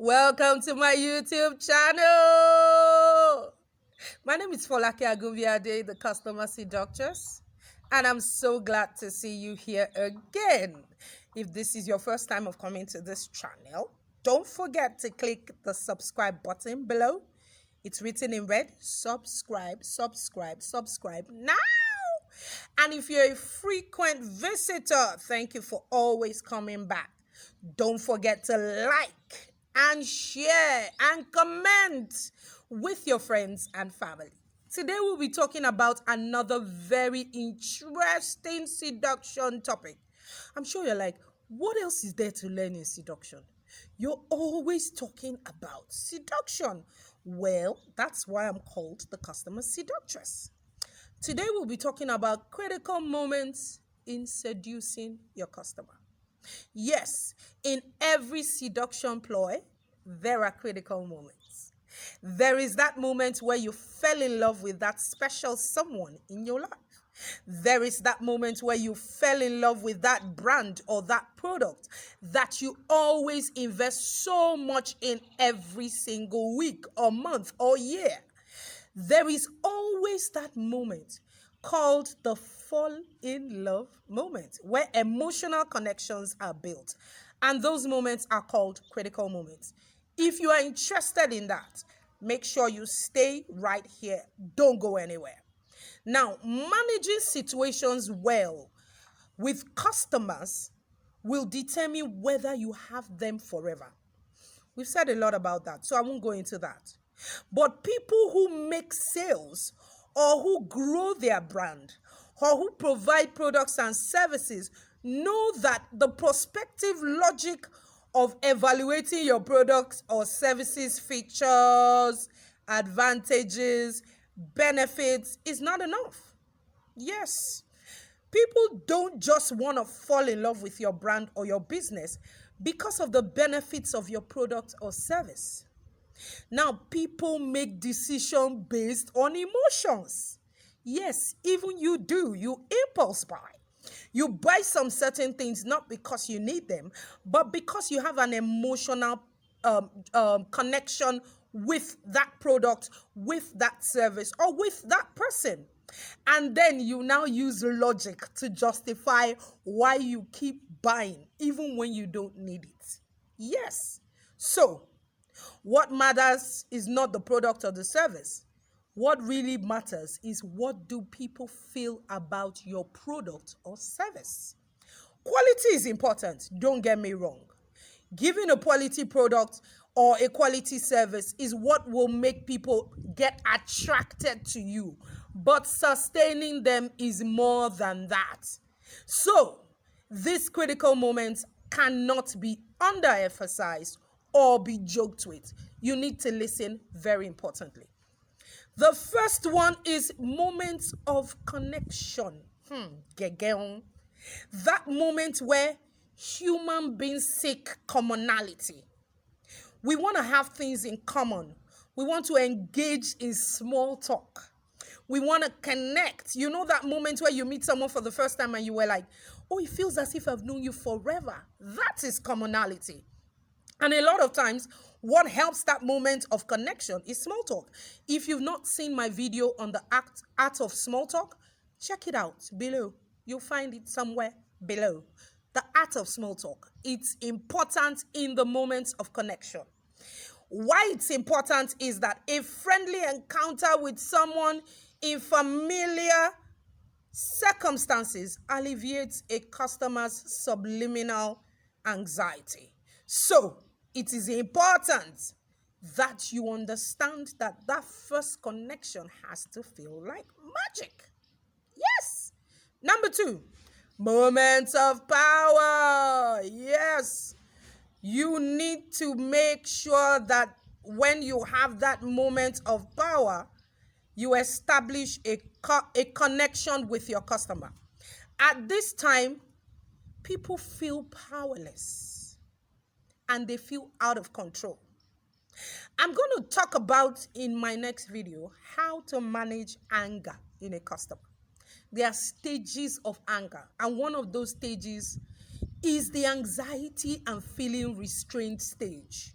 Welcome to my YouTube channel. My name is Folake Agunbiade, the Customer Seductress, and I'm so glad to see you here again. If this is your first time of coming to this channel, don't forget to click the subscribe button below. It's written in red, subscribe, subscribe, subscribe now. And if you're a frequent visitor, thank you for always coming back. Don't forget to like and share and comment with your friends and family. Today we'll be talking about another very interesting seduction topic. I'm sure you're like, what else is there to learn in seduction? You're always talking about seduction. Well, that's why I'm called the Customer Seductress. Today we'll be talking about critical moments in seducing your customer. Yes, in every seduction ploy, there are critical moments. There is that moment where you fell in love with that special someone in your life. There is that moment where you fell in love with that brand or that product that you always invest so much in every single week or month or year. There is always that moment called the fall in love moment where emotional connections are built. And those moments are called critical moments. If you are interested in that, make sure you stay right here. Don't go anywhere. Now, managing situations well with customers will determine whether you have them forever. We've said a lot about that, so I won't go into that. But people who make sales or who grow their brand or who provide products and services know that the prospective logic of evaluating your products or services features, advantages, benefits is not enough. Yes, people don't just want to fall in love with your brand or your business because of the benefits of your product or service. Now, people make decisions based on emotions. Yes, even you do. You impulse buy. You buy some certain things not because you need them, but because you have an emotional connection with that product, with that service, or with that person. And then you now use logic to justify why you keep buying, even when you don't need it. Yes. So, what matters is not the product or the service. What really matters is what do people feel about your product or service. Quality is important, don't get me wrong. Giving a quality product or a quality service is what will make people get attracted to you. But sustaining them is more than that. So, these critical moments cannot be underemphasized or be joked with. You need to listen very importantly. The first one is moments of connection. That moment where human beings seek commonality. We want to have things in common. We want to engage in small talk. We want to connect. You know that moment where you meet someone for the first time and you were like, oh, it feels as if I've known you forever. That is commonality. And a lot of times, what helps that moment of connection is small talk. If you've not seen my video on the art of small talk, check it out below. You'll find it somewhere below. The art of small talk. It's important in the moments of connection. Why it's important is that a friendly encounter with someone in familiar circumstances alleviates a customer's subliminal anxiety. So, it is important that you understand that that first connection has to feel like magic. Yes. Number 2, moments of power. Yes. You need to make sure that when you have that moment of power, you establish a connection with your customer. At this time, people feel powerless and they feel out of control. I'm going to talk about in my next video how to manage anger in a customer. There are stages of anger, and one of those stages is the anxiety and feeling restrained stage.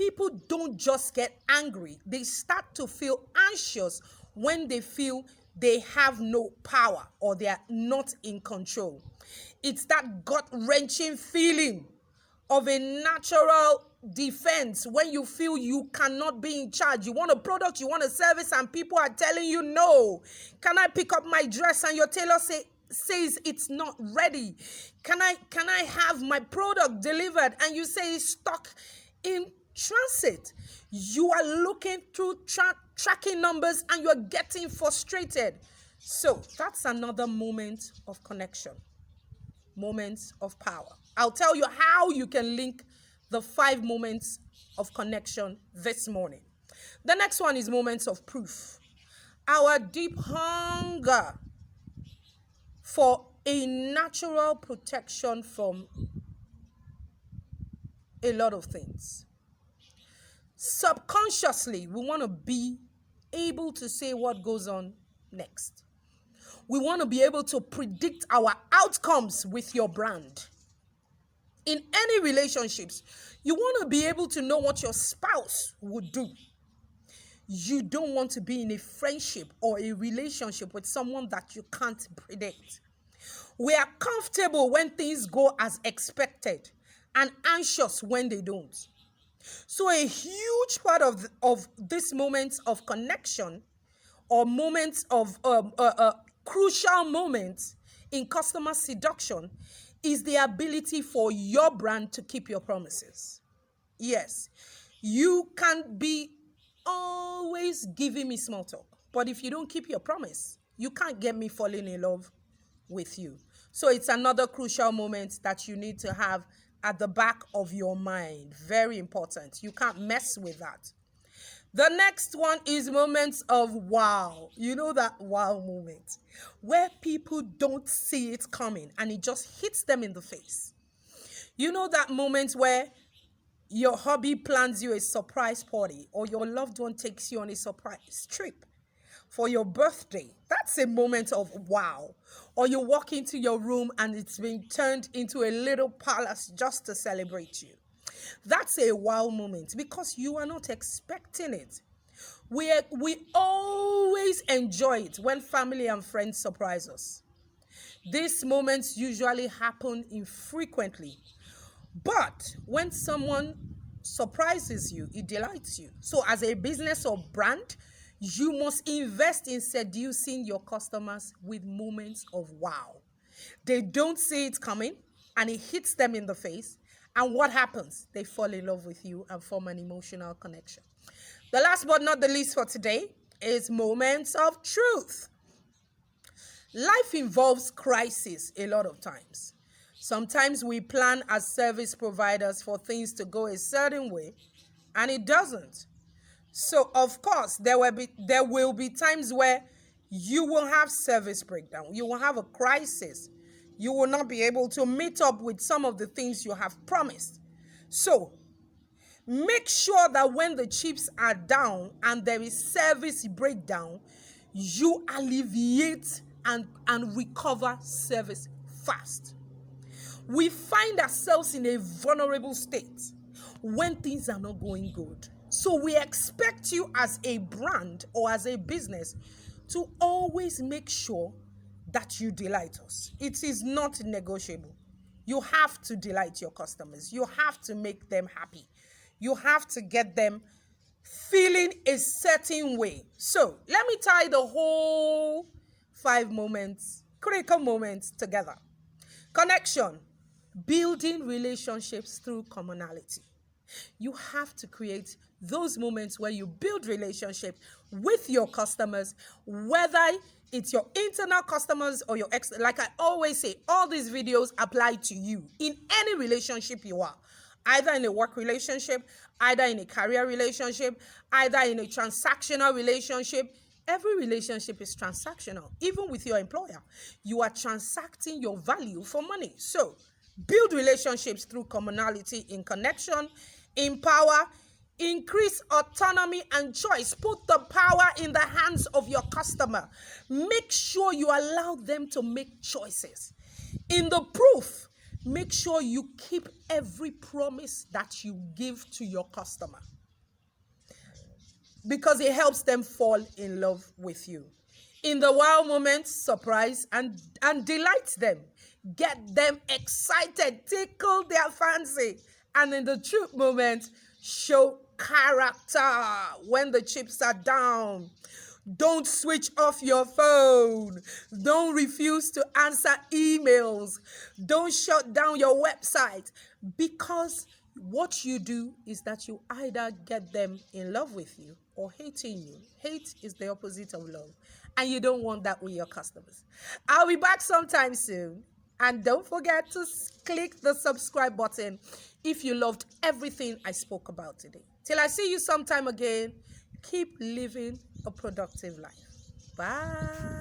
people don't just get angry, they start to feel anxious when they feel they have no power or they are not in control. It's that gut-wrenching feeling of a natural defense when you feel you cannot be in charge. You want a product, you want a service, and people are telling you no. Can I pick up my dress? And your tailor says it's not ready. Can I have my product delivered? And you say it's stuck in transit. You are looking through tracking numbers and you're getting frustrated. So that's another moment of connection, moments of power. I'll tell you how you can link the 5 moments of connection this morning. The next one is moments of proof. Our deep hunger for a natural protection from a lot of things. Subconsciously, we want to be able to say what goes on next. We want to be able to predict our outcomes with your brand. In any relationships, you want to be able to know what your spouse would do. You don't want to be in a friendship or a relationship with someone that you can't predict. We are comfortable when things go as expected and anxious when they don't. So a huge part of this moments of connection or moments of crucial moments in customer seduction is the ability for your brand to keep your promises. Yes, you can be always giving me small talk, but if you don't keep your promise, you can't get me falling in love with you. So it's another crucial moment that you need to have at the back of your mind. Very important. You can't mess with that. The next one is moments of wow. You know that wow moment where people don't see it coming and it just hits them in the face. You know that moment where your hubby plans you a surprise party or your loved one takes you on a surprise trip for your birthday. That's a moment of wow. Or you walk into your room and it's been turned into a little palace just to celebrate you. That's a wow moment because you are not expecting it. We always enjoy it when family and friends surprise us. These moments usually happen infrequently. But when someone surprises you, it delights you. So as a business or brand, you must invest in seducing your customers with moments of wow. They don't see it coming and it hits them in the face. And what happens? They fall in love with you and form an emotional connection. The last but not the least for today is moments of truth. Life involves crisis a lot of times. Sometimes we plan as service providers for things to go a certain way, and it doesn't. So, of course, there will be times where you will have service breakdown. You will have a crisis. You will not be able to meet up with some of the things you have promised. So, make sure that when the chips are down and there is service breakdown, you alleviate and recover service fast. We find ourselves in a vulnerable state when things are not going good. So we expect you as a brand or as a business to always make sure that you delight us. It is not negotiable. You have to delight your customers. You have to make them happy. You have to get them feeling a certain way. So let me tie the whole 5 moments, critical moments together. Connection, building relationships through commonality. You have to create those moments where you build relationship with your customers, whether it's your internal customers or your like I always say, all these videos apply to you in any relationship you are, either in a work relationship, either in a career relationship, either in a transactional relationship. Every relationship is transactional. Even with your employer, you are transacting your value for money. So build relationships through commonality in connection, empower, increase autonomy and choice. Put the power in the hands of your customer. Make sure you allow them to make choices. In the proof, make sure you keep every promise that you give to your customer. because it helps them fall in love with you. In the wow moments, surprise and delight them. Get them excited, tickle their fancy. And in the truth moments, show character when the chips are down. Don't switch off your phone. Don't refuse to answer emails. Don't shut down your website, because what you do is that you either get them in love with you or hating you. Hate is the opposite of love, and you don't want that with your customers. I'll be back sometime soon. And don't forget to click the subscribe button if you loved everything I spoke about today. Till I see you sometime again, keep living a productive life. Bye.